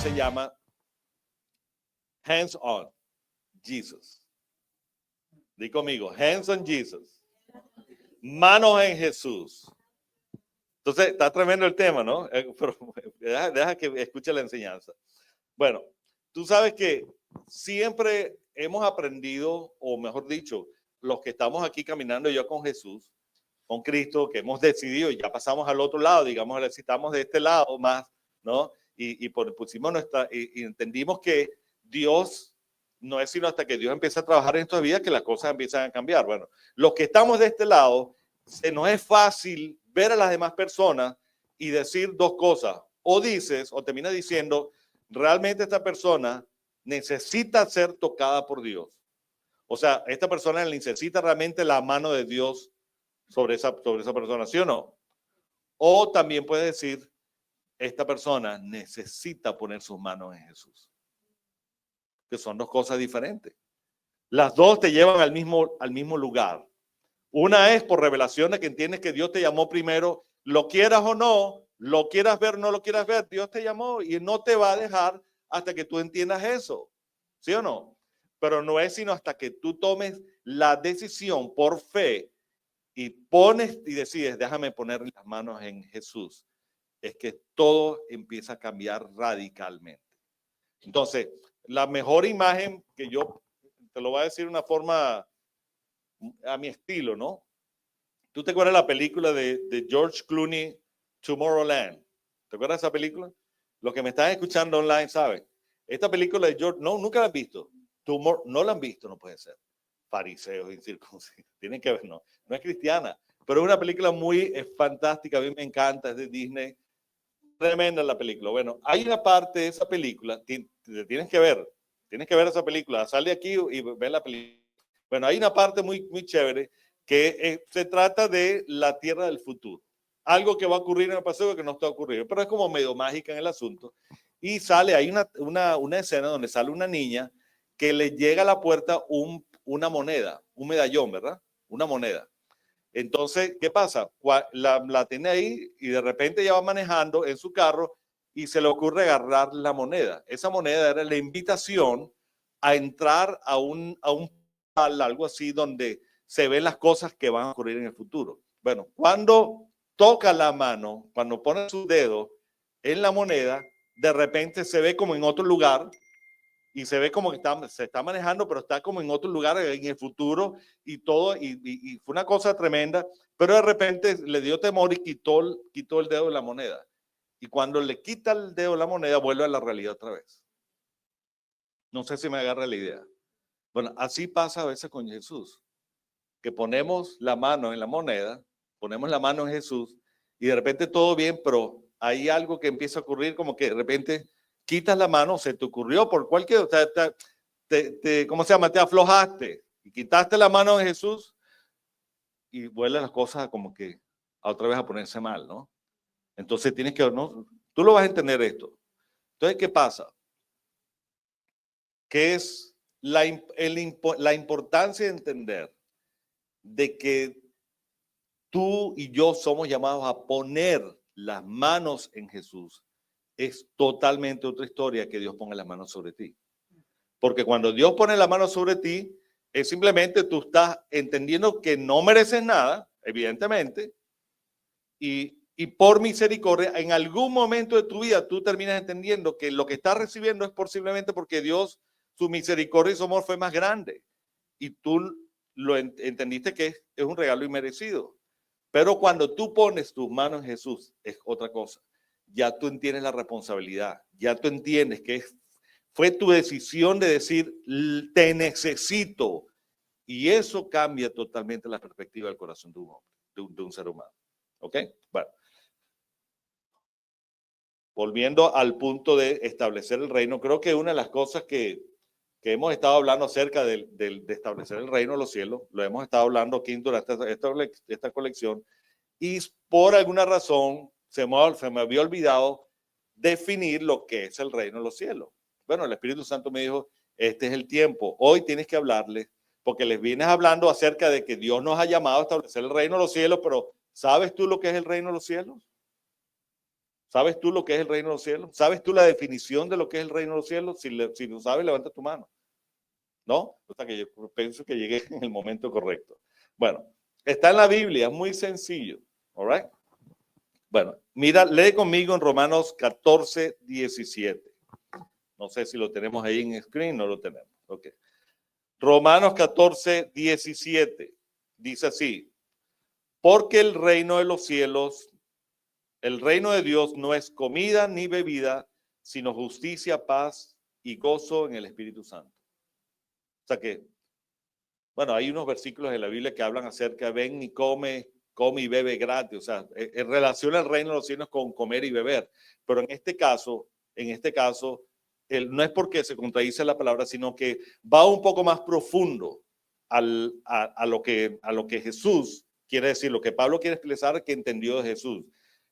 se llama Hands on Jesus. Di conmigo, hands on Jesus. Manos en Jesús. Entonces, está tremendo el tema, ¿no? Pero deja que escuche la enseñanza. Bueno, tú sabes que siempre hemos aprendido, o mejor dicho, los que estamos aquí caminando ya con Jesús, con Cristo, que hemos decidido y ya pasamos al otro lado, digamos, necesitamos de este lado más, ¿no? Y pusimos y entendimos que Dios no es sino hasta que Dios empieza a trabajar en nuestra vida que las cosas empiezan a cambiar. Bueno, los que estamos de este lado, se nos es fácil ver a las demás personas y decir dos cosas. O dices, o terminas diciendo, realmente esta persona necesita ser tocada por Dios. O sea, esta persona necesita realmente la mano de Dios sobre esa persona, ¿sí o no? O también puedes decir, esta persona necesita poner sus manos en Jesús. Que son dos cosas diferentes. Las dos te llevan al mismo lugar. Una es por revelación de que entiendes que Dios te llamó primero, lo quieras o no, lo quieras ver o no lo quieras ver, Dios te llamó y no te va a dejar hasta que tú entiendas eso. ¿Sí o no? Pero no es sino hasta que tú tomes la decisión por fe y pones y decides, déjame poner las manos en Jesús, es que todo empieza a cambiar radicalmente. Entonces, la mejor imagen que yo te lo voy a decir de una forma a mi estilo, ¿no? ¿Tú te acuerdas de la película de George Clooney, Tomorrowland? ¿Te acuerdas de esa película? Los que me están escuchando online saben. Esta película de George, no, nunca la han visto. No la han visto, no puede ser. Fariseos y circuncisos. Tienen que ver, no. No es cristiana, pero es una película muy fantástica. A mí me encanta, es de Disney. Tremenda la película. Bueno, hay una parte de esa película, tienes que ver esa película, sal de aquí y ve la película. Bueno, hay una parte muy, muy chévere que se trata de la tierra del futuro. Algo que va a ocurrir en el pasado que no está ocurriendo, pero es como medio mágica en el asunto. Y sale, hay una escena donde sale una niña que le llega a la puerta una moneda, un medallón, ¿verdad? Una moneda. Entonces, ¿qué pasa? La tiene ahí y de repente ella va manejando en su carro y se le ocurre agarrar la moneda. Esa moneda era la invitación a entrar a un algo así donde se ven las cosas que van a ocurrir en el futuro. Bueno, cuando toca la mano, cuando pone su dedo en la moneda, de repente se ve como en otro lugar y se ve como que se está manejando, pero está como en otro lugar en el futuro y todo, y fue una cosa tremenda, pero de repente le dio temor y quitó el dedo de la moneda. Y cuando le quita el dedo de la moneda, vuelve a la realidad otra vez. No sé si me agarra la idea. Bueno, así pasa a veces con Jesús, que ponemos la mano en la moneda, ponemos la mano en Jesús, y de repente todo bien, pero hay algo que empieza a ocurrir, como que de repente quitas la mano, se te ocurrió por cualquier, ¿cómo se llama? Te aflojaste y quitaste la mano de Jesús y vuelven las cosas como que otra vez a ponerse mal, ¿no? Entonces tienes que, ¿no? Tú lo vas a entender esto. Entonces, ¿qué pasa? ¿Qué es la importancia de entender de que tú y yo somos llamados a poner las manos en Jesús? Es totalmente otra historia que Dios ponga las manos sobre ti. Porque cuando Dios pone la mano sobre ti, es simplemente tú estás entendiendo que no mereces nada, evidentemente, y por misericordia, en algún momento de tu vida tú terminas entendiendo que lo que estás recibiendo es posiblemente porque Dios, su misericordia y su amor fue más grande. Y tú lo entendiste que es un regalo inmerecido. Pero cuando tú pones tus manos en Jesús, es otra cosa. Ya tú entiendes la responsabilidad, ya tú entiendes que fue tu decisión de decir, te necesito. Y eso cambia totalmente la perspectiva del corazón de un hombre, de un ser humano. ¿Ok? Bueno. Volviendo al punto de establecer el reino, creo que una de las cosas que hemos estado hablando acerca de establecer el reino de los cielos, lo hemos estado hablando aquí durante esta colección, y por alguna razón se me había olvidado definir lo que es el reino de los cielos. Bueno, el Espíritu Santo me dijo, este es el tiempo, hoy tienes que hablarles, porque les vienes hablando acerca de que Dios nos ha llamado a establecer el reino de los cielos, pero ¿sabes tú lo que es el reino de los cielos? ¿Sabes tú lo que es el reino de los cielos? ¿Sabes tú la definición de lo que es el reino de los cielos? Si lo sabes, levanta tu mano. ¿No? O sea que yo pienso que llegué en el momento correcto. Bueno, está en la Biblia, es muy sencillo. All right? Bueno, mira, lee conmigo en Romanos 14, 17. No sé si lo tenemos ahí en screen, no lo tenemos. Ok. Romanos 14, 17. Dice así, porque el reino de los cielos, el reino de Dios no es comida ni bebida, sino justicia, paz y gozo en el Espíritu Santo. O sea que, bueno, hay unos versículos en la Biblia que hablan acerca de ven y come y bebe gratis. O sea, en relación al reino de los cielos con comer y beber. Pero en este caso, no es porque se contradice la palabra, sino que va un poco más profundo a lo que Jesús quiere decir, lo que Pablo quiere expresar que entendió de Jesús.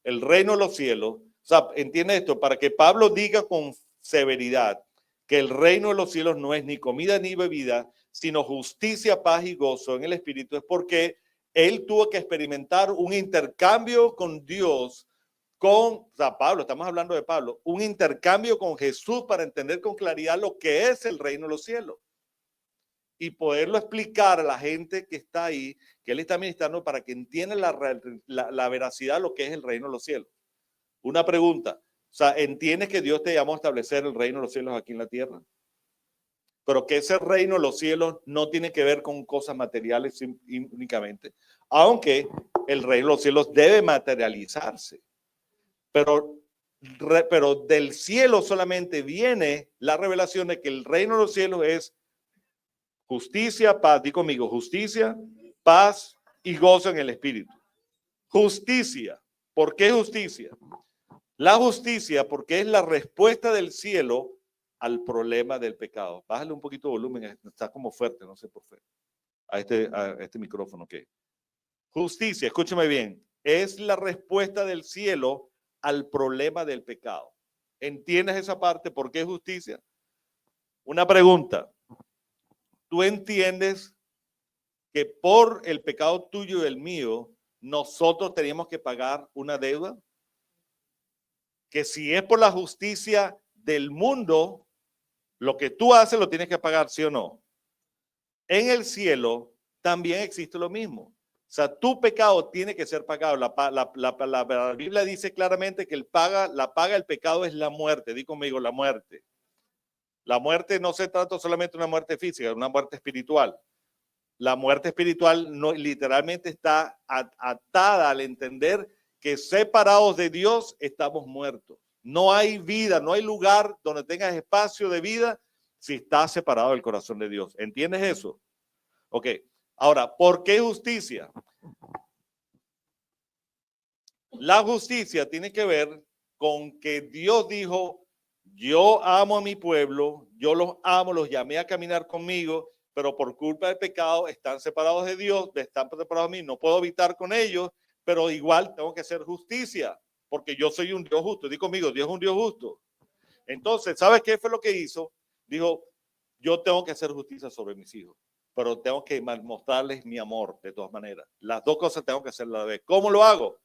El reino de los cielos, o sea, entiende esto, para que Pablo diga con severidad que el reino de los cielos no es ni comida ni bebida, sino justicia, paz y gozo en el Espíritu, es porque él tuvo que experimentar un intercambio con Dios, o sea, Pablo, estamos hablando de Pablo, un intercambio con Jesús para entender con claridad lo que es el reino de los cielos y poderlo explicar a la gente que está ahí, que él está ministrando para que entienda la veracidad de lo que es el reino de los cielos. Una pregunta, o sea, ¿entiendes que Dios te llamó a establecer el reino de los cielos aquí en la tierra? Pero que ese reino de los cielos no tiene que ver con cosas materiales únicamente, aunque el reino de los cielos debe materializarse. Pero del cielo solamente viene la revelación de que el reino de los cielos es justicia, paz, di conmigo, justicia, paz y gozo en el Espíritu. Justicia. ¿Por qué justicia? La justicia porque es la respuesta del cielo al problema del pecado. Bájale un poquito de volumen, está como fuerte, no sé por qué. A este micrófono, ok. Justicia, escúchame bien, es la respuesta del cielo al problema del pecado. ¿Entiendes esa parte? ¿Por qué justicia? Una pregunta. ¿Tú entiendes que por el pecado tuyo y el mío, nosotros teníamos que pagar una deuda? Que si es por la justicia del mundo, lo que tú haces lo tienes que pagar, ¿sí o no? En el cielo también existe lo mismo. O sea, tu pecado tiene que ser pagado. La Biblia dice claramente que la paga del pecado es la muerte. Di conmigo, la muerte. La muerte no se trata solamente de una muerte física, es una muerte espiritual. La muerte espiritual no, literalmente está atada al entender que separados de Dios estamos muertos. No hay vida, no hay lugar donde tengas espacio de vida si estás separado del corazón de Dios. ¿Entiendes eso? Ok. Ahora, ¿por qué justicia? La justicia tiene que ver con que Dios dijo, yo amo a mi pueblo, yo los amo, los llamé a caminar conmigo, pero por culpa del pecado están separados de Dios, están separados de mí, no puedo habitar con ellos, pero igual tengo que hacer justicia, porque yo soy un Dios justo. Digo conmigo, Dios es un Dios justo. Entonces, ¿sabes qué fue lo que hizo? Dijo, yo tengo que hacer justicia sobre mis hijos, pero tengo que mostrarles mi amor de todas maneras. Las dos cosas tengo que hacerlas a la vez. ¿Cómo lo hago?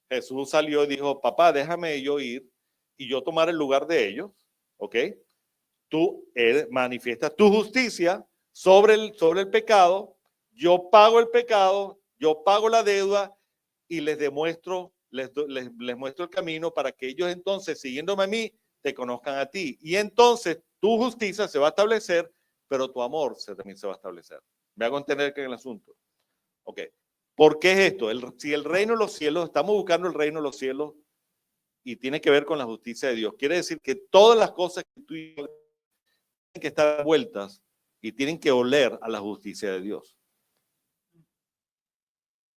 Jesús salió y dijo, papá, déjame yo ir y yo tomar el lugar de ellos, ¿ok? Tú manifiestas tu justicia sobre el pecado, yo pago el pecado, yo pago la deuda y les demuestro, les muestro el camino para que ellos entonces, siguiéndome a mí, te conozcan a ti. Y entonces tu justicia se va a establecer, pero tu amor también se va a establecer. Me hago entender que en el asunto. Ok. ¿Por qué es esto? Si el reino de los cielos, estamos buscando el reino de los cielos y tiene que ver con la justicia de Dios. Quiere decir que todas las cosas que tú y yo tienen que estar vueltas y tienen que oler a la justicia de Dios.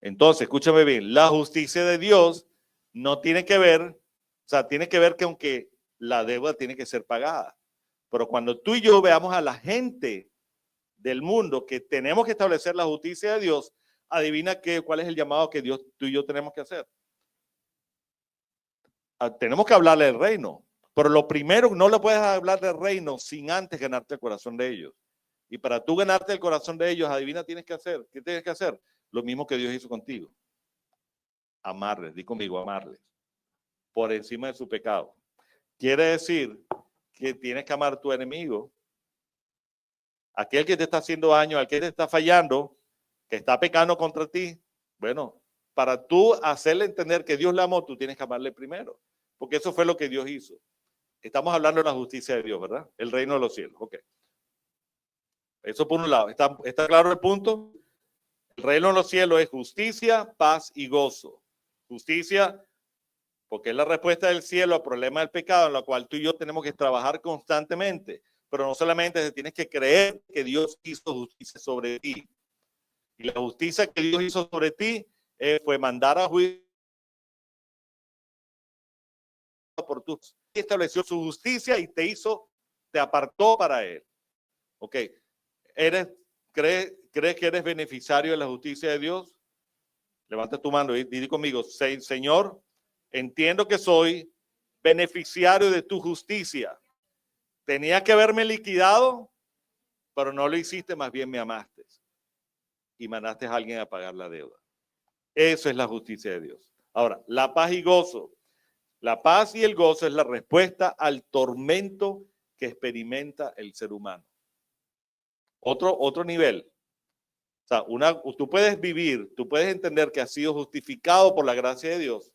Entonces, escúchame bien, la justicia de Dios no tiene que ver, o sea, tiene que ver que aunque la deuda tiene que ser pagada, pero cuando tú y yo veamos a la gente del mundo que tenemos que establecer la justicia de Dios, adivina cuál es el llamado que Dios, tú y yo tenemos que hacer. Tenemos que hablarle del reino, pero lo primero, no le puedes hablar del reino sin antes ganarte el corazón de ellos. Y para tú ganarte el corazón de ellos, adivina, ¿qué tienes que hacer? Lo mismo que Dios hizo contigo. Amarles, di conmigo, amarles. por encima de su pecado. Quiere decir que tienes que amar a tu enemigo, aquel que te está haciendo daño, aquel que te está fallando, que está pecando contra ti. Bueno, para tú hacerle entender que Dios le amó, tú tienes que amarle primero, porque eso fue lo que Dios hizo. Estamos hablando de la justicia de Dios, ¿verdad? El reino de los cielos. Ok. Eso por un lado. ¿Está claro el punto? El reino de los cielos es justicia, paz y gozo. Justicia, porque es la respuesta del cielo al problema del pecado, en la cual tú y yo tenemos que trabajar constantemente. Pero no solamente tienes que creer que Dios hizo justicia sobre ti. Y la justicia que Dios hizo sobre ti fue mandar a juicio por tu. Estableció su justicia y te apartó para él. Ok. ¿Crees que eres beneficiario de la justicia de Dios? Levanta tu mano y di conmigo, Señor, entiendo que soy beneficiario de tu justicia. Tenía que haberme liquidado, pero no lo hiciste, más bien me amaste y mandaste a alguien a pagar la deuda. Eso es la justicia de Dios. Ahora, la paz y gozo. La paz y el gozo es la respuesta al tormento que experimenta el ser humano. Otro nivel. O sea, tú puedes vivir, tú puedes entender que has sido justificado por la gracia de Dios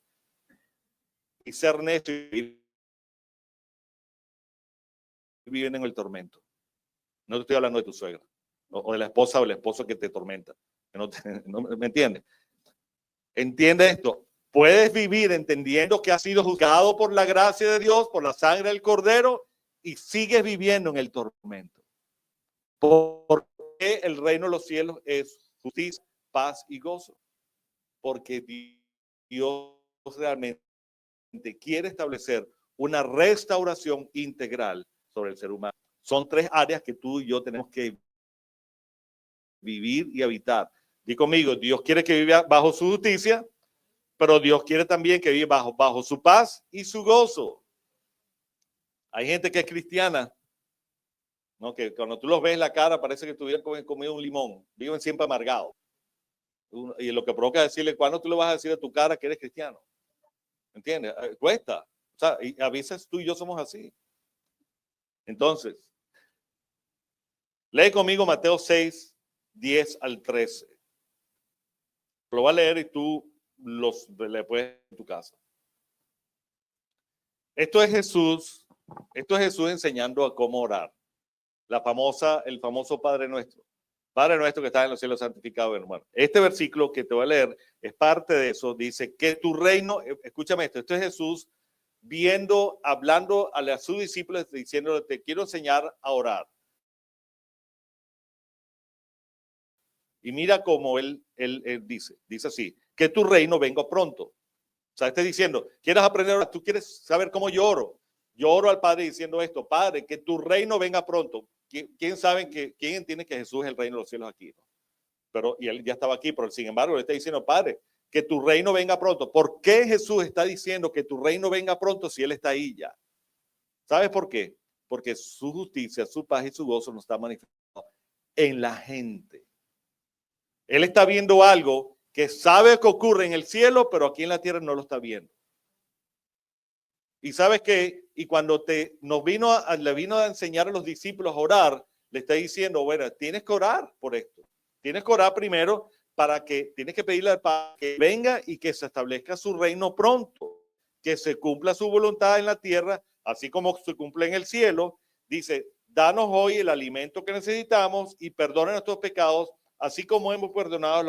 y ser necio y vivir en el tormento. No te estoy hablando de tu suegra o de la esposa o el esposo que te tormenta. No, ¿me entiendes? Entiende esto. Puedes vivir entendiendo que has sido juzgado por la gracia de Dios, por la sangre del Cordero, y sigues viviendo en el tormento. Porque el reino de los cielos es justicia, paz y gozo. Porque Dios realmente quiere establecer una restauración integral sobre el ser humano. Son tres áreas que tú y yo tenemos que vivir y habitar. Di conmigo, Dios quiere que viva bajo su justicia, pero Dios quiere también que viva bajo su paz y su gozo. Hay gente que es cristiana, ¿no? Que cuando tú los ves en la cara parece que tuvieran comido un limón, viven siempre amargados. Y lo que provoca es decirle, ¿cuándo tú le vas a decir a tu cara que eres cristiano? ¿Entiendes? Cuesta. O sea, y a veces tú y yo somos así. Entonces, lee conmigo Mateo 6, 10 al 13. Lo voy a leer y tú le puedes en tu casa. Esto es Jesús enseñando a cómo orar. El famoso Padre Nuestro. Padre nuestro que estás en los cielos, santificado, hermano. Este versículo que te voy a leer es parte de eso. Dice que tu reino, escúchame esto es Jesús hablando a sus discípulos, diciéndole, te quiero enseñar a orar. Y mira cómo él dice así, que tu reino venga pronto. O sea, está diciendo, ¿quieres aprender? Tú quieres saber cómo yo oro. Yo oro al Padre diciendo esto, Padre, que tu reino venga pronto. ¿Quién entiende que Jesús es el reino de los cielos aquí? ¿No? Pero, y él ya estaba aquí, pero sin embargo le está diciendo, Padre, que tu reino venga pronto. ¿Por qué Jesús está diciendo que tu reino venga pronto si él está ahí ya? ¿Sabes por qué? Porque su justicia, su paz y su gozo no está manifestado en la gente. Él está viendo algo que sabe que ocurre en el cielo, pero aquí en la tierra no lo está viendo. Y sabes qué, y cuando le vino a enseñar a los discípulos a orar, le está diciendo, bueno, tienes que orar por esto. Tienes que orar primero tienes que pedirle al Padre que venga y que se establezca su reino pronto, que se cumpla su voluntad en la tierra, así como se cumple en el cielo. Dice, danos hoy el alimento que necesitamos y perdona nuestros pecados, así como hemos perdonado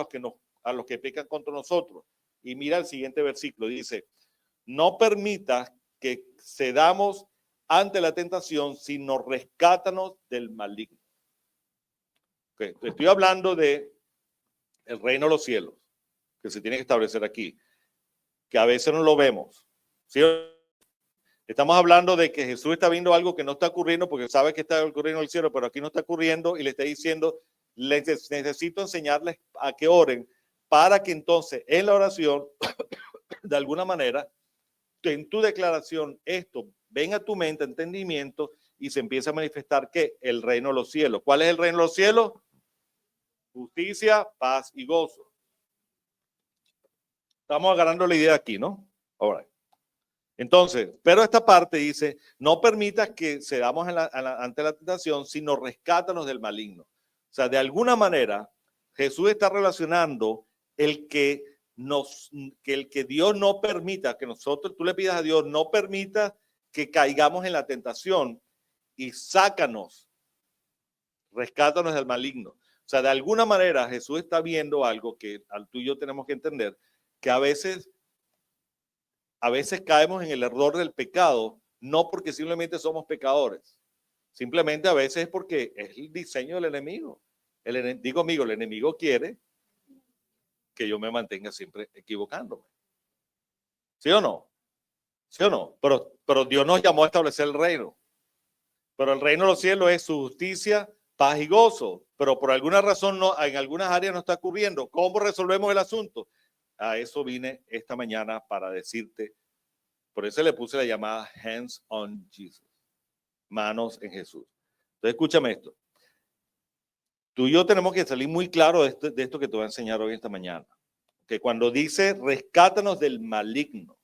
a los que pecan contra nosotros. Y mira el siguiente versículo, dice, no permitas que cedamos ante la tentación, sino rescátanos del maligno. Okay. Estoy hablando de el reino de los cielos, que se tiene que establecer aquí, que a veces no lo vemos. ¿Sí? Estamos hablando de que Jesús está viendo algo que no está ocurriendo porque sabe que está ocurriendo en el cielo, pero aquí no está ocurriendo y le está diciendo, necesito enseñarles a que oren para que entonces en la oración, de alguna manera, en tu declaración, esto venga a tu mente, entendimiento y se empieza a manifestar que el reino de los cielos. ¿Cuál es el reino de los cielos? Justicia, paz y gozo. Estamos agarrando la idea aquí, ¿no? Ahora, Entonces, pero esta parte dice, no permitas que cedamos ante la tentación, sino rescátanos del maligno. O sea, de alguna manera, Jesús está relacionando el que Dios no permita, que nosotros, tú le pidas a Dios, no permita que caigamos en la tentación y sácanos, rescátanos del maligno. O sea, de alguna manera Jesús está viendo algo que tú y yo tenemos que entender, que a veces caemos en el error del pecado, no porque simplemente somos pecadores, simplemente a veces es porque es el diseño del enemigo. Digo, amigo, el enemigo quiere que yo me mantenga siempre equivocándome. ¿Sí o no? ¿Sí o no? Pero Dios nos llamó a establecer el reino. Pero el reino de los cielos es su justicia, paz y gozo. Pero por alguna razón en algunas áreas no está ocurriendo. ¿Cómo resolvemos el asunto? A eso vine esta mañana para decirte. Por eso le puse la llamada Hands on Jesus. Manos en Jesús. Entonces escúchame esto. Tú y yo tenemos que salir muy claro de esto que te voy a enseñar hoy esta mañana. Que cuando dice rescátanos del maligno.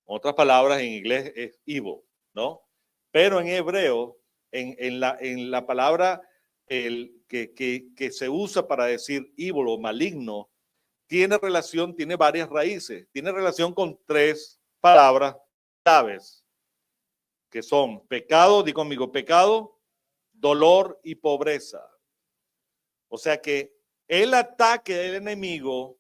Otras palabras en inglés es evil, ¿no? Pero en hebreo, en la palabra que se usa para decir evil o maligno, tiene varias raíces. Tiene relación con tres palabras claves, que son pecado, di conmigo, pecado, dolor y pobreza. O sea que el ataque del enemigo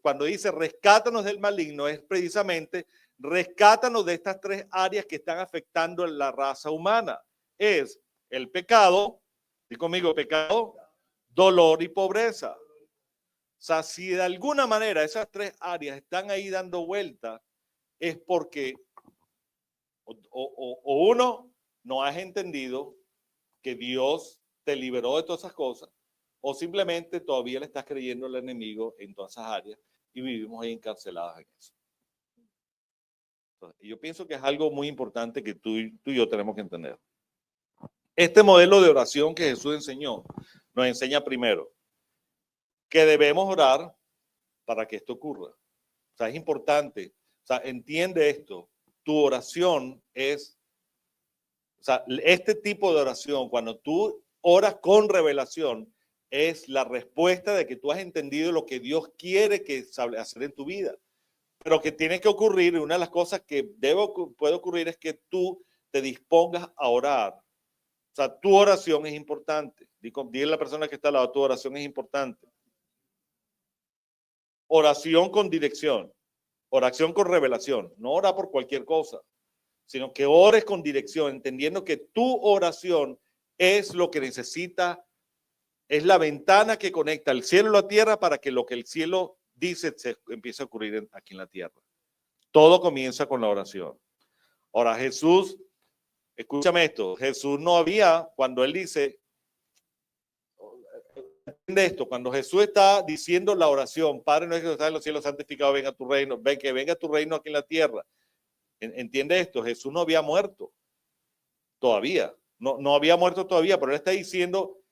cuando dice rescátanos del maligno es precisamente rescátanos de estas tres áreas que están afectando a la raza humana. Es el pecado, di conmigo, pecado, dolor y pobreza. O sea, si de alguna manera esas tres áreas están ahí dando vuelta, es porque o uno, no has entendido que Dios te liberó de todas esas cosas, o simplemente todavía le estás creyendo al enemigo en todas esas áreas y vivimos ahí encarcelados en eso. Entonces, yo pienso que es algo muy importante que tú y yo tenemos que entender. Este modelo de oración que Jesús enseñó, nos enseña primero que debemos orar para que esto ocurra. O sea, es importante. O sea, entiende esto. Tu oración es, o sea, este tipo de oración, cuando tú oras con revelación, es la respuesta de que tú has entendido lo que Dios quiere que hacer en tu vida. Pero que tiene que ocurrir, y una de las cosas que puede ocurrir es que tú te dispongas a orar. O sea, tu oración es importante. Dile a la persona que está al lado, tu oración es importante. Oración con dirección, oración con revelación. No ora por cualquier cosa, sino que ores con dirección, entendiendo que tu oración es lo que necesita, es la ventana que conecta el cielo y la tierra para que lo que el cielo dice se empiece a ocurrir aquí en la tierra. Todo comienza con la oración. Ahora, Jesús, escúchame esto, Jesús no había, cuando él dice, entiende esto, cuando Jesús está diciendo la oración, Padre nuestro que estás en los cielos, santificado venga tu reino, ven que venga tu reino aquí en la tierra. Entiende esto, Jesús no había muerto todavía, no había muerto todavía, pero él está diciendo,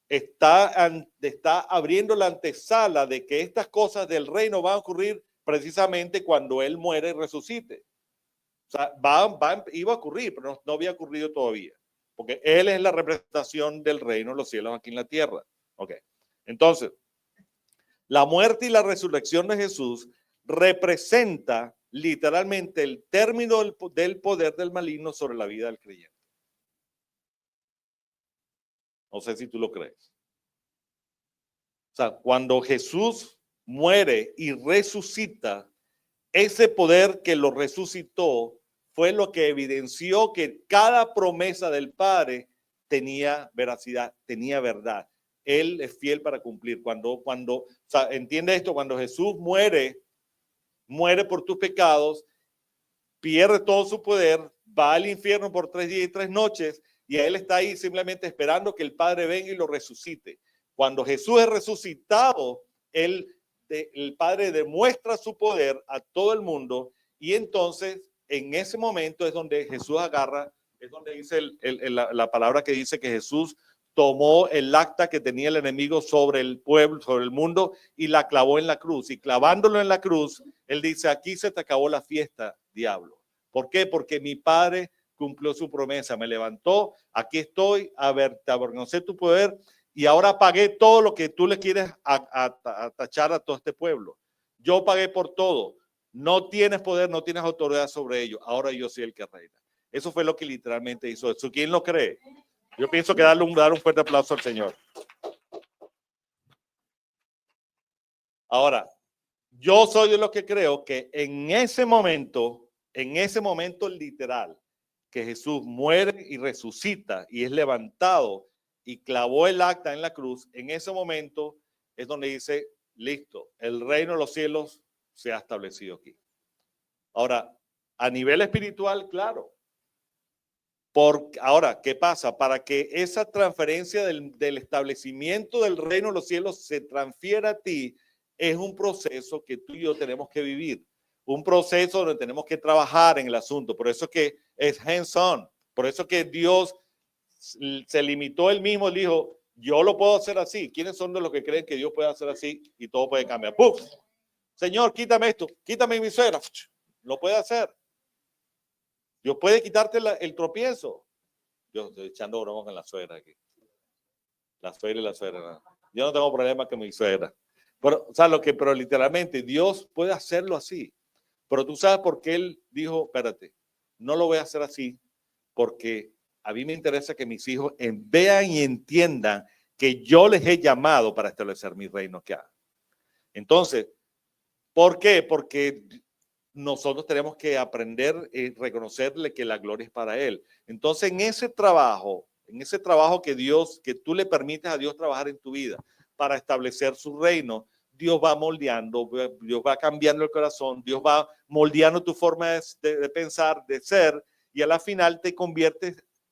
está abriendo la antesala de que estas cosas del reino van a ocurrir precisamente cuando él muere y resucite. O sea, iba a ocurrir, pero no había ocurrido todavía, porque él es la representación del reino de los cielos aquí en la tierra. Ok, entonces, la muerte y la resurrección de Jesús representa literalmente el término del poder del maligno sobre la vida del creyente. No sé si tú lo crees. O sea, cuando Jesús muere y resucita, ese poder que lo resucitó fue lo que evidenció que cada promesa del Padre tenía veracidad, tenía verdad. Él es fiel para cumplir. O sea, entiende esto, cuando Jesús muere por tus pecados, pierde todo su poder, va al infierno por 3 días y 3 noches, y él está ahí simplemente esperando que el Padre venga y lo resucite. Cuando Jesús es resucitado, el Padre demuestra su poder a todo el mundo, y entonces en ese momento es donde Jesús agarra, es donde dice la palabra que dice que Jesús tomó el acta que tenía el enemigo sobre el pueblo, sobre el mundo, y la clavó en la cruz. Y clavándolo en la cruz, Él dice, aquí se te acabó la fiesta, diablo. ¿Por qué? Porque mi Padre cumplió su promesa, me levantó, aquí estoy, a ver, te avergoncé tu poder y ahora pagué todo lo que tú le quieres a tachar a todo este pueblo. Yo pagué por todo. No tienes poder, no tienes autoridad sobre ellos. Ahora yo soy el que reina. Eso fue lo que literalmente hizo eso. ¿Quién lo cree? Yo pienso que dar un fuerte aplauso al Señor. Ahora, yo soy de los que creo que en ese momento literal, que Jesús muere y resucita y es levantado y clavó el acta en la cruz, en ese momento es donde dice, listo, el reino de los cielos se ha establecido aquí. Ahora, a nivel espiritual, claro. Ahora, ¿qué pasa? Para que esa transferencia del establecimiento del reino de los cielos se transfiera a ti, es un proceso que tú y yo tenemos que vivir. Un proceso donde tenemos que trabajar en el asunto. Por eso que es hands-on. Por eso que Dios se limitó él mismo. Él dijo, yo lo puedo hacer así. ¿Quiénes son de los que creen que Dios puede hacer así y todo puede cambiar? ¡Puf! Señor, quítame esto. Quítame mi suegra. Lo puede hacer. Dios puede quitarte el tropiezo. Yo estoy echando broma con la suegra aquí. La suegra y la suegra. ¿No? Yo no tengo problema con mi suegra. Pero, o sea, pero literalmente Dios puede hacerlo así. Pero tú sabes por qué Él dijo, espérate, no lo voy a hacer así, porque a mí me interesa que mis hijos vean y entiendan que yo les he llamado para establecer mi reino acá. Entonces, ¿por qué? Porque nosotros tenemos que aprender y reconocerle que la gloria es para Él. Entonces, en ese trabajo que tú le permites a Dios trabajar en tu vida para establecer su reino, Dios va moldeando, Dios va cambiando el corazón, Dios va moldeando tu forma de pensar, de ser, y a la final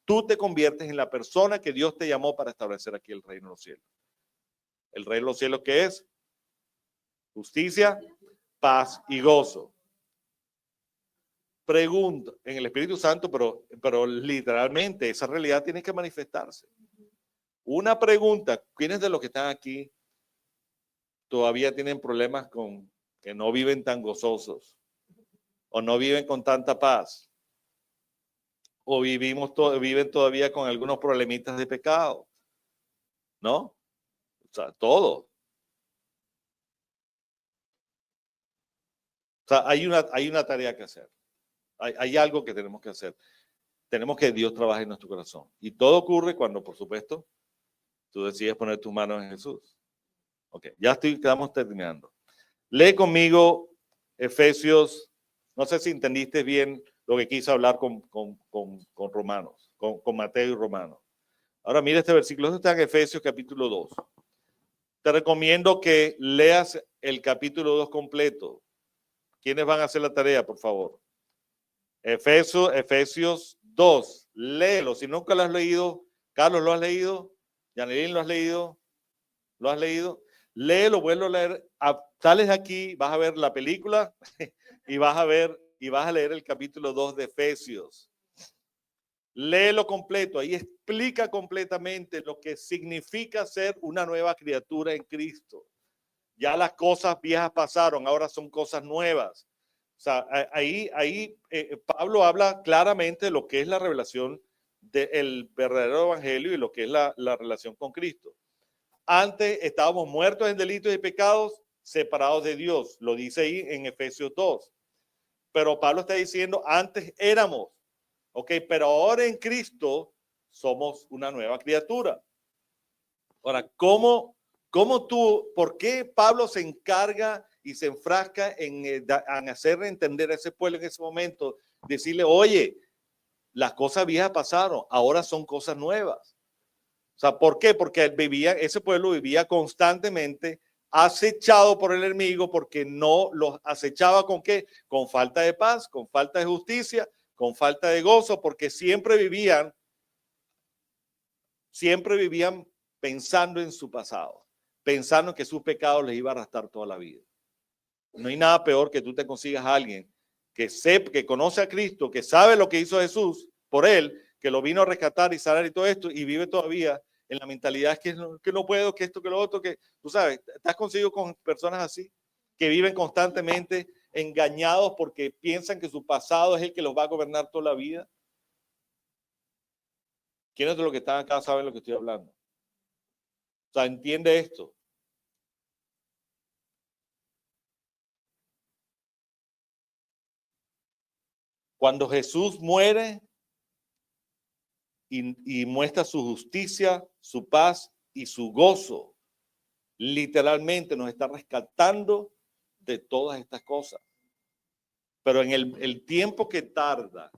tú te conviertes en la persona que Dios te llamó para establecer aquí el reino de los cielos. El reino de los cielos, ¿qué es? Justicia, paz y gozo. Pregunta en el Espíritu Santo, pero literalmente esa realidad tiene que manifestarse. Una pregunta, ¿quiénes de los que están aquí todavía tienen problemas con que no viven tan gozosos o no viven con tanta paz o viven todavía con algunos problemitas de pecado? ¿No? O sea, todo. O sea, hay una tarea que hacer. Hay algo que tenemos que hacer. Tenemos que Dios trabaje en nuestro corazón. Y todo ocurre cuando, por supuesto, tú decides poner tus manos en Jesús. Ok, estamos terminando. Lee conmigo Efesios, no sé si entendiste bien lo que quise hablar con Romanos, con Mateo y Romanos. Ahora mira este versículo, este está en Efesios capítulo 2. Te recomiendo que leas el capítulo 2 completo. ¿Quiénes van a hacer la tarea, por favor? Efesios 2, léelo. Si nunca lo has leído, Carlos, ¿lo has leído? Yanelín, ¿lo has leído? ¿Lo has leído? Léelo, vuelvo a leer. Sales aquí, vas a ver la película y vas a leer el capítulo 2 de Efesios. Léelo completo, ahí explica completamente lo que significa ser una nueva criatura en Cristo. Ya las cosas viejas pasaron, ahora son cosas nuevas. O sea, ahí Pablo habla claramente de lo que es la revelación del verdadero evangelio y lo que es la relación con Cristo. Antes estábamos muertos en delitos y pecados, separados de Dios. Lo dice ahí en Efesios 2. Pero Pablo está diciendo, antes éramos, ok, pero ahora en Cristo somos una nueva criatura. Ahora, por qué Pablo se encarga y se enfrasca en hacer entender a ese pueblo en ese momento, decirle, oye, las cosas viejas pasaron, ahora son cosas nuevas? O sea, ¿por qué? Porque ese pueblo vivía constantemente acechado por el enemigo, porque no los acechaba ¿con qué? Con falta de paz, con falta de justicia, con falta de gozo, porque siempre vivían pensando en su pasado, pensando que sus pecados les iba a arrastrar toda la vida. No hay nada peor que tú te consigas a alguien que conoce a Cristo, que sabe lo que hizo Jesús por él, que lo vino a rescatar y sanar y todo esto, y vive todavía en la mentalidad que no puedo, que esto, que lo otro, que tú sabes, estás consigo con personas así, que viven constantemente engañados porque piensan que su pasado es el que los va a gobernar toda la vida. ¿Quiénes de los que están acá saben lo que estoy hablando? O sea, entiende esto. Cuando Jesús muere y muestra su justicia, su paz y su gozo, literalmente nos está rescatando de todas estas cosas. Pero en el tiempo que tarda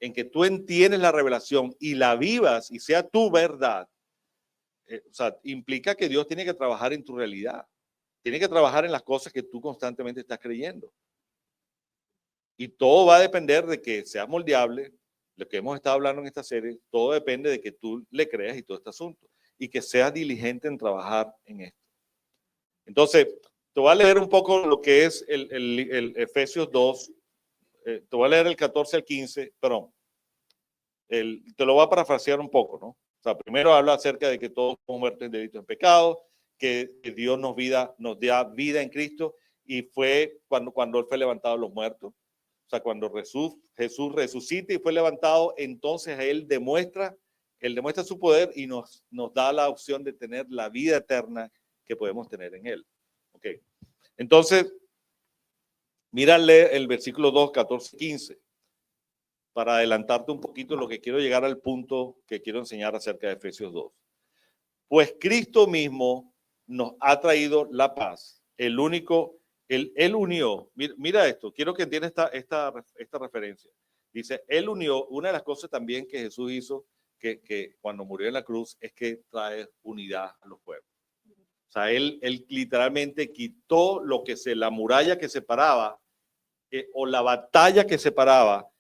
en que tú entiendes la revelación y la vivas y sea tu verdad, o sea, implica que Dios tiene que trabajar en tu realidad. Tiene que trabajar en las cosas que tú constantemente estás creyendo. Y todo va a depender de que seas moldeable, lo que hemos estado hablando en esta serie, todo depende de que tú le creas y todo este asunto. Y que seas diligente en trabajar en esto. Entonces, te voy a leer un poco lo que es el Efesios 2. Te voy a leer el 14 al 15, perdón. Te lo voy a parafrasear un poco, ¿no? O sea, primero habla acerca de que todos somos muertos en delitos y en pecado, que Dios nos da vida en Cristo, y fue cuando Él fue levantado de los muertos. O sea, cuando Jesús resucita y fue levantado, entonces Él demuestra su poder y nos da la opción de tener la vida eterna que podemos tener en Él. Ok. Entonces, mírale el versículo 2, 14, 15. Para adelantarte un poquito lo que quiero llegar al punto que quiero enseñar acerca de Efesios 2. Pues Cristo mismo nos ha traído la paz, el único, él unió, mira esto, quiero que entiendas esta referencia. Dice, Él unió, una de las cosas también que Jesús hizo, que cuando murió en la cruz, es que trae unidad a los pueblos. O sea, él literalmente quitó la muralla que separaba, o la batalla que separaba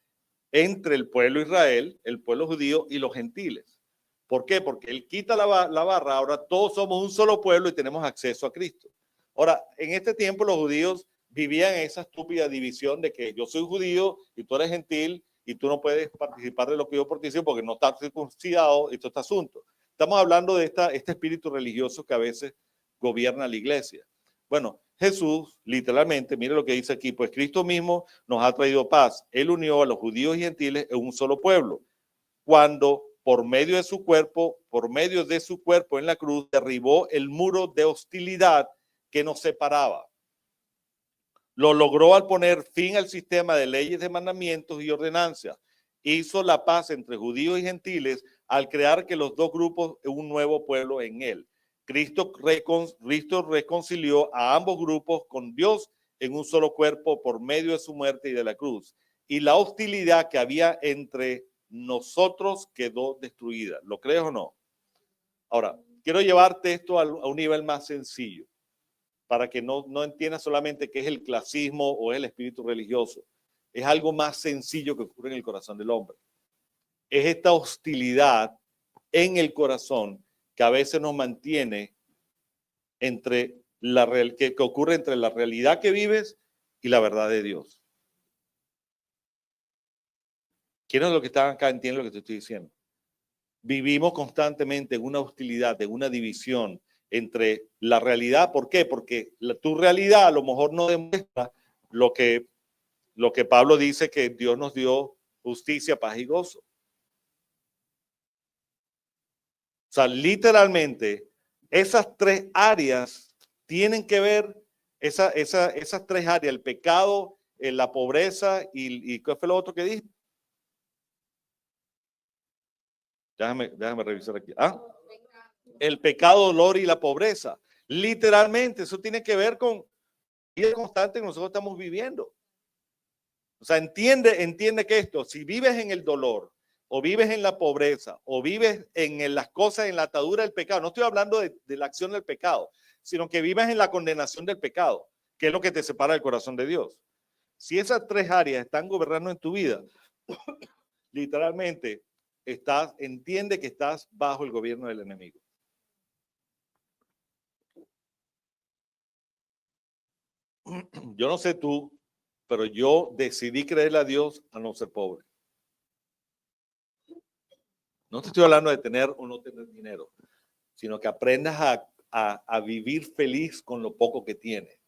entre el pueblo Israel, el pueblo judío y los gentiles. ¿Por qué? Porque Él quita la barra, ahora todos somos un solo pueblo y tenemos acceso a Cristo. Ahora, en este tiempo los judíos vivían esa estúpida división de que yo soy judío y tú eres gentil y tú no puedes participar de lo que yo participo porque no estás circuncidado y todo este asunto. Estamos hablando de este espíritu religioso que a veces gobierna la iglesia. Bueno, Jesús, literalmente, mire lo que dice aquí, pues Cristo mismo nos ha traído paz. Él unió a los judíos y gentiles en un solo pueblo. Cuando por medio de su cuerpo en la cruz, derribó el muro de hostilidad que nos separaba. Lo logró al poner fin al sistema de leyes, de mandamientos y ordenanzas. Hizo la paz entre judíos y gentiles al crear que los dos grupos un nuevo pueblo en él. Cristo reconcilió a ambos grupos con Dios en un solo cuerpo por medio de su muerte y de la cruz. Y la hostilidad que había entre nosotros quedó destruida. ¿Lo crees o no? Ahora, quiero llevarte esto a un nivel más sencillo, para que no entiendas solamente qué es el clasismo o es el espíritu religioso. Es algo más sencillo que ocurre en el corazón del hombre. Es esta hostilidad en el corazón que a veces nos mantiene entre que ocurre entre la realidad que vives y la verdad de Dios. ¿Quiénes de los que están acá entienden lo que te estoy diciendo? Vivimos constantemente en una hostilidad, en una división entre la realidad. ¿Por qué? Porque tu realidad a lo mejor no demuestra lo que Pablo dice, que Dios nos dio justicia, paz y gozo. O sea, literalmente, esas tres áreas tienen que ver, esas tres áreas, el pecado, la pobreza y ¿qué fue lo otro que dije? Déjame revisar aquí. El pecado, dolor y la pobreza. Literalmente, eso tiene que ver con la vida constante que nosotros estamos viviendo. O sea, entiende que esto, si vives en el dolor, o vives en la pobreza, o vives en las cosas, en la atadura del pecado, no estoy hablando de la acción del pecado, sino que vives en la condenación del pecado, que es lo que te separa del corazón de Dios. Si esas tres áreas están gobernando en tu vida, literalmente entiende que estás bajo el gobierno del enemigo. Yo no sé tú, pero yo decidí creerle a Dios a no ser pobre. No te estoy hablando de tener o no tener dinero, sino que aprendas a vivir feliz con lo poco que tienes.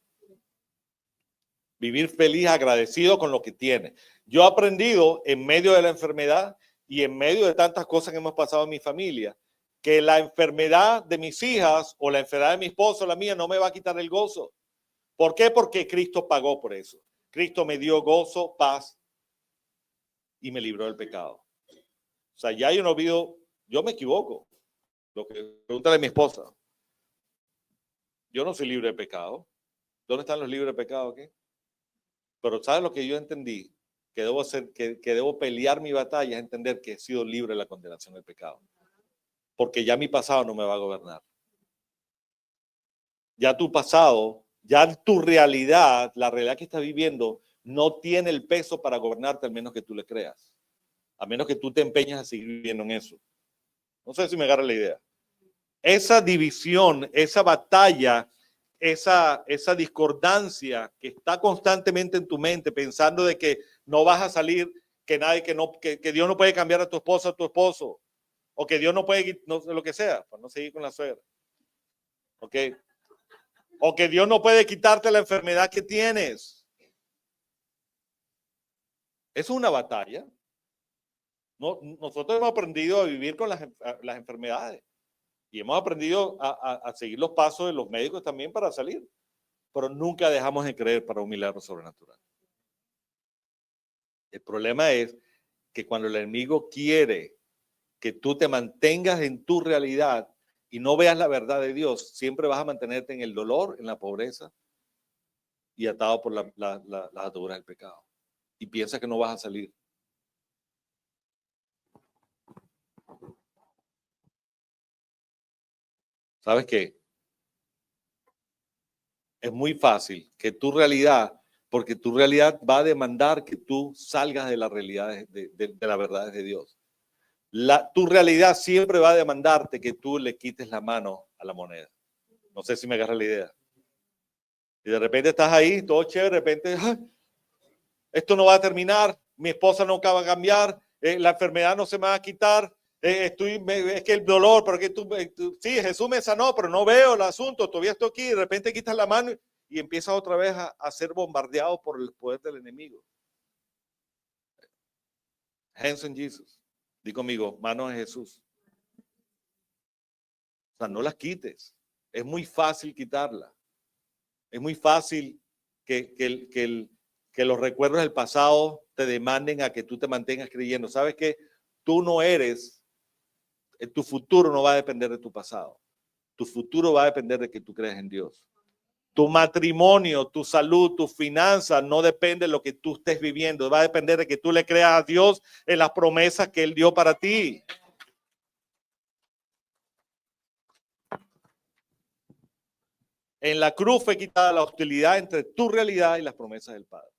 Vivir feliz, agradecido con lo que tiene. Yo he aprendido en medio de la enfermedad y en medio de tantas cosas que hemos pasado en mi familia, que la enfermedad de mis hijas o la enfermedad de mi esposo, la mía, no me va a quitar el gozo. ¿Por qué? Porque Cristo pagó por eso. Cristo me dio gozo, paz y me libró del pecado. O sea, ya yo no vivo, yo me equivoco. Lo que pregúntale a mi esposa. Yo no soy libre de pecado. ¿Dónde están los libres de pecado aquí? Pero ¿sabes lo que yo entendí? Que debo hacer, que debo pelear mi batalla, es entender que he sido libre de la condenación del pecado. Porque ya mi pasado no me va a gobernar. Ya tu pasado, ya tu realidad, la realidad que estás viviendo, no tiene el peso para gobernarte, al menos que tú le creas. A menos que tú te empeñes a seguir viviendo en eso. No sé si me agarra la idea. Esa división, esa batalla, esa discordancia que está constantemente en tu mente, pensando de que no vas a salir, que nadie, que Dios no puede cambiar a tu esposa, a tu esposo, o que Dios no puede, no sé lo que sea, para no seguir con la suegra. ¿Ok? O que Dios no puede quitarte la enfermedad que tienes. Es una batalla. No, nosotros hemos aprendido a vivir con las enfermedades y hemos aprendido a seguir los pasos de los médicos también para salir, pero nunca dejamos de creer para un milagro sobrenatural. El problema es que cuando el enemigo quiere que tú te mantengas en tu realidad y no veas la verdad de Dios, siempre vas a mantenerte en el dolor, en la pobreza y atado por las ataduras del pecado. Y piensas que no vas a salir. ¿Sabes qué? Es muy fácil que tu realidad, porque tu realidad va a demandar que tú salgas de la realidad de la verdad de Dios. Tu realidad siempre va a demandarte que tú le quites la mano a la moneda. No sé si me agarra la idea. Y de repente estás ahí, todo chévere, de repente, ¡ay! Esto no va a terminar, mi esposa no va a cambiar, la enfermedad no se me va a quitar, es que el dolor, porque sí, Jesús me sanó, pero no veo el asunto, todavía estoy aquí, de repente quitas la mano y empiezas otra vez a ser bombardeado por el poder del enemigo. Hands on Jesus. Di conmigo, manos en Jesús. O sea, no las quites. Es muy fácil quitarla. Es muy fácil que los recuerdos del pasado te demanden a que tú te mantengas creyendo. ¿Sabes qué? Tú no eres, tu futuro no va a depender de tu pasado. Tu futuro va a depender de que tú creas en Dios. Tu matrimonio, tu salud, tus finanzas no depende de lo que tú estés viviendo. Va a depender de que tú le creas a Dios en las promesas que Él dio para ti. En la cruz fue quitada la hostilidad entre tu realidad y las promesas del Padre.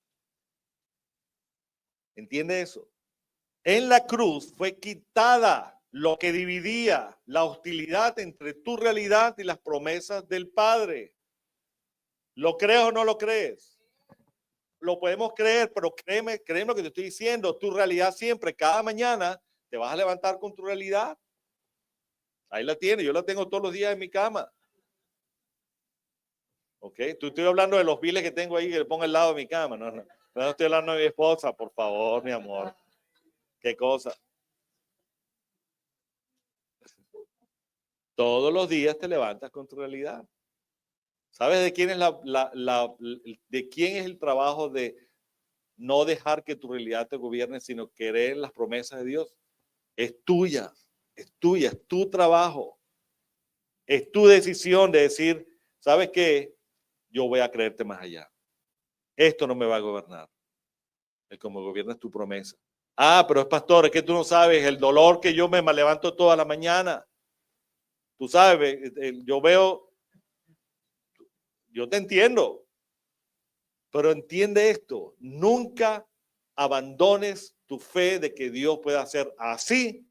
¿Entiende eso? En la cruz fue quitada lo que dividía la hostilidad entre tu realidad y las promesas del Padre. ¿Lo crees o no lo crees? Lo podemos creer, pero créeme lo que te estoy diciendo. Tu realidad siempre, cada mañana, te vas a levantar con tu realidad. Ahí la tienes, yo la tengo todos los días en mi cama. ¿Ok? Tú estoy hablando de los biles que tengo ahí que le pongo al lado de mi cama. No estoy hablando de mi esposa, por favor, mi amor. ¿Qué cosa? Todos los días te levantas con tu realidad. ¿Sabes de quién es de quién es el trabajo de no dejar que tu realidad te gobierne, sino creer en las promesas de Dios? Es tuya, es tu trabajo. Es tu decisión de decir, ¿sabes qué? Yo voy a creerte más allá. Esto no me va a gobernar. El que me gobierna es tu promesa. Ah, pero es pastor, es que tú no sabes el dolor que yo me levanto toda la mañana. Tú sabes, yo veo, yo te entiendo, pero entiende esto, nunca abandones tu fe de que Dios puede hacer así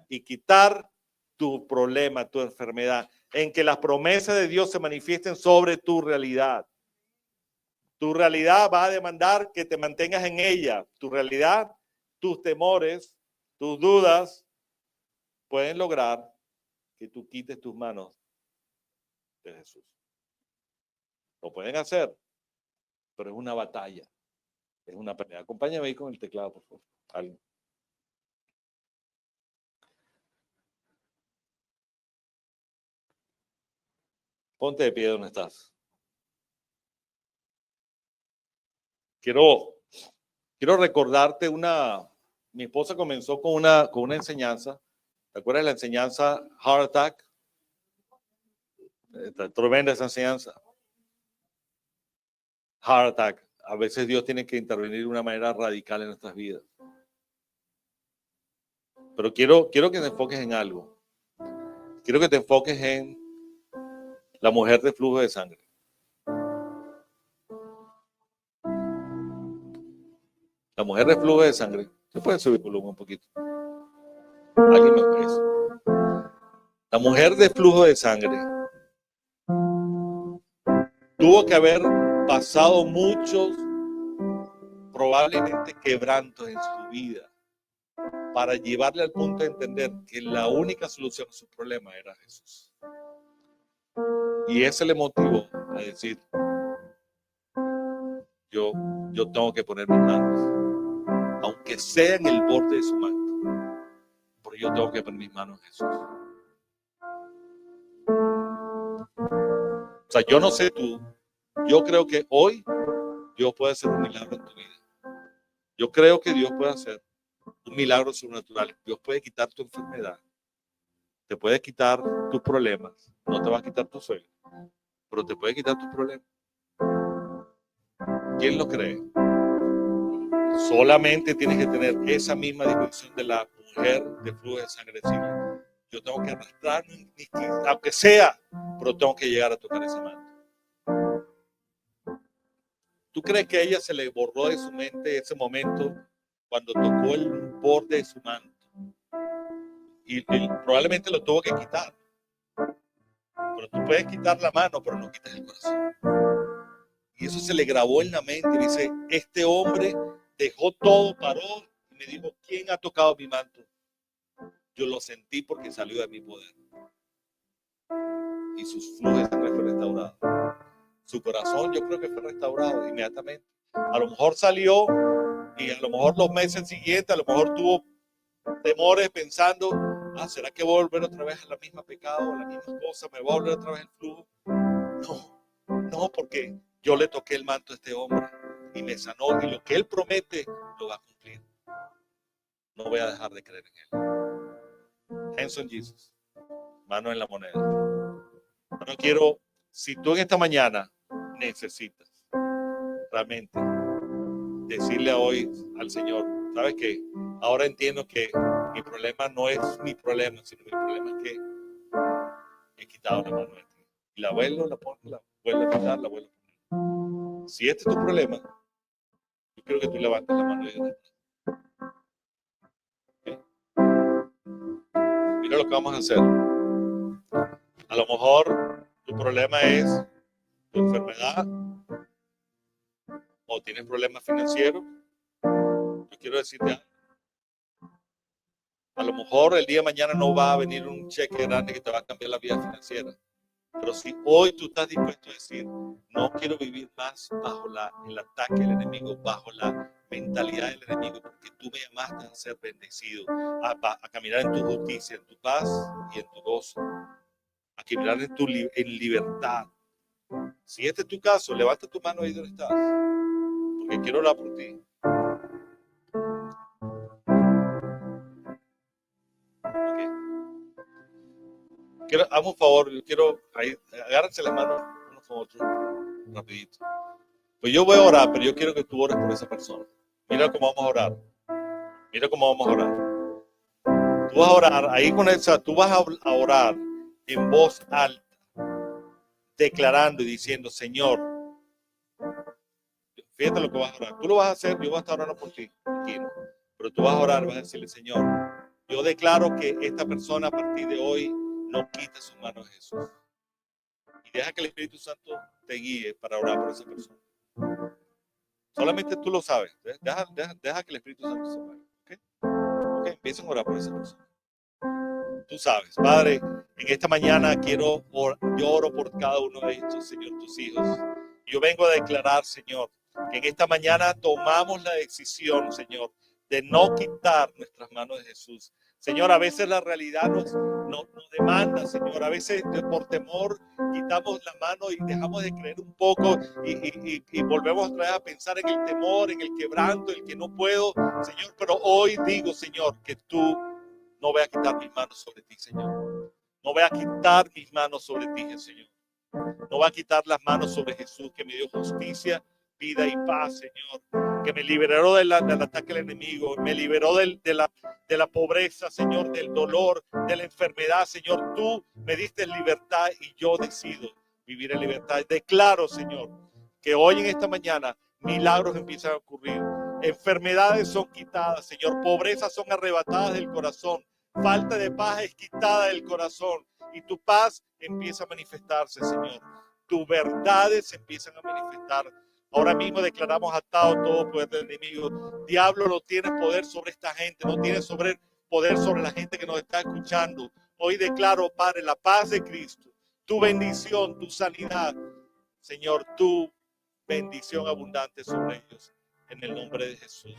y quitar tu problema, tu enfermedad, en que las promesas de Dios se manifiesten sobre tu realidad. Tu realidad va a demandar que te mantengas en ella. Tu realidad, tus temores, tus dudas pueden lograr que tú quites tus manos de Jesús. Lo pueden hacer, pero es una batalla, es una pelea. Acompáñame ahí con el teclado, por favor. Alguien. Ponte de pie donde estás. Quiero recordarte mi esposa comenzó con una enseñanza. ¿Te acuerdas de la enseñanza Heart Attack? Tremenda esa enseñanza. Heart Attack. A veces Dios tiene que intervenir de una manera radical en nuestras vidas. Pero quiero que te enfoques en algo. Quiero que te enfoques en la mujer de flujo de sangre. La mujer de flujo de sangre. ¿Se puede subir el volumen un poquito? ¿Alguien me parece? La mujer de flujo de sangre tuvo que haber pasado muchos, probablemente quebrantos en su vida, para llevarle al punto de entender que la única solución a su problema era Jesús. Y ese le motivó a decir, yo tengo que poner mis manos, aunque sea en el borde de su manto, pero yo tengo que poner mis manos en Jesús. O sea, yo no sé tú, yo creo que hoy Dios puede hacer un milagro en tu vida. Yo creo que Dios puede hacer un milagro sobrenatural. Dios puede quitar tu enfermedad, te puede quitar tus problemas, no te va a quitar tu sueño, pero te puede quitar tus problemas. ¿Quién lo cree? Solamente tienes que tener esa misma disposición de la mujer de flujo de sangre. Decirle, yo tengo que arrastrar, aunque sea, pero tengo que llegar a tocar ese manto. ¿Tú crees que a ella se le borró de su mente ese momento cuando tocó el borde de su manto? Y probablemente lo tuvo que quitar. Pero tú puedes quitar la mano, pero no quitas el corazón. Y eso se le grabó en la mente y dice, este hombre dejó todo, paró y me dijo, ¿quién ha tocado mi manto? Yo lo sentí porque salió de mi poder. Y sus flujos de sangre fue restaurado. Su corazón yo creo que fue restaurado inmediatamente. A lo mejor salió y a lo mejor los meses siguientes, a lo mejor tuvo temores pensando, ¿será que voy a volver otra vez a la misma pecado, a la misma cosa? ¿Me voy a volver otra vez el flujo? No, porque yo le toqué el manto a este hombre y me sanó, y lo que él promete lo va a cumplir. No voy a dejar de creer en él. Hands on Jesus. Mano en la moneda. No quiero, si tú en esta mañana necesitas realmente decirle hoy al Señor, ¿sabes qué? Ahora entiendo que mi problema no es mi problema, sino mi problema es que he quitado la mano de ti. Y la vuelvo a quitar, la vuelvo a poner. Si este es tu problema, yo quiero que tú levantes la mano de Dios. ¿Okay? Mira lo que vamos a hacer. A lo mejor tu problema es tu enfermedad o tienes problemas financieros. Yo quiero decirte algo. A lo mejor el día de mañana no va a venir un cheque grande que te va a cambiar la vida financiera. Pero si hoy tú estás dispuesto a decir, no quiero vivir más bajo el ataque del enemigo, bajo la mentalidad del enemigo, porque tú me llamaste a ser bendecido, a caminar en tu justicia, en tu paz y en tu gozo, a caminar en libertad. Si este es tu caso, levanta tu mano ahí donde estás, porque quiero orar por ti. Okay. Hazme un favor, agárrense las manos unos con otros, rapidito. Pues yo voy a orar, pero yo quiero que tú ores por esa persona. Mira cómo vamos a orar. Mira cómo vamos a orar. Tú vas a orar, ahí con esa, tú vas a orar en voz alta, declarando y diciendo, Señor, fíjate lo que vas a orar. Tú lo vas a hacer, yo voy a estar orando por ti, tranquilo. Pero tú vas a orar, vas a decirle, Señor, yo declaro que esta persona a partir de hoy no quita sus manos a Jesús. Y deja que el Espíritu Santo te guíe para orar por esa persona. Solamente tú lo sabes. Deja que el Espíritu Santo se mueva. ¿Okay? Empiecen a orar por esa persona. Tú sabes, Padre, en esta mañana yo oro por cada uno de estos, Señor, tus hijos. Yo vengo a declarar, Señor, que en esta mañana tomamos la decisión, Señor, de no quitar nuestras manos de Jesús. Señor, a veces la realidad nos demanda, Señor. A veces por temor quitamos la mano y dejamos de creer un poco y volvemos otra vez a pensar en el temor, en el quebranto, el que no puedo, Señor. Pero hoy digo, Señor, que tú no voy a quitar mis manos sobre ti, Señor. No voy a quitar mis manos sobre ti, Señor. No voy a quitar las manos sobre Jesús, que me dio justicia, vida y paz, Señor. Que me liberó del ataque del enemigo, me liberó de la pobreza, Señor, del dolor, de la enfermedad, Señor. Tú me diste libertad y yo decido vivir en libertad. Declaro, Señor, que hoy en esta mañana milagros empiezan a ocurrir. Enfermedades son quitadas, Señor. Pobrezas son arrebatadas del corazón. Falta de paz es quitada del corazón. Y tu paz empieza a manifestarse, Señor. Tus verdades empiezan a manifestar. Ahora mismo declaramos atado todo poder del enemigo. Diablo, no tienes poder sobre esta gente, no tienes poder sobre la gente que nos está escuchando. Hoy declaro, Padre, la paz de Cristo, tu bendición, tu sanidad, Señor, tu bendición abundante sobre ellos. En el nombre de Jesús.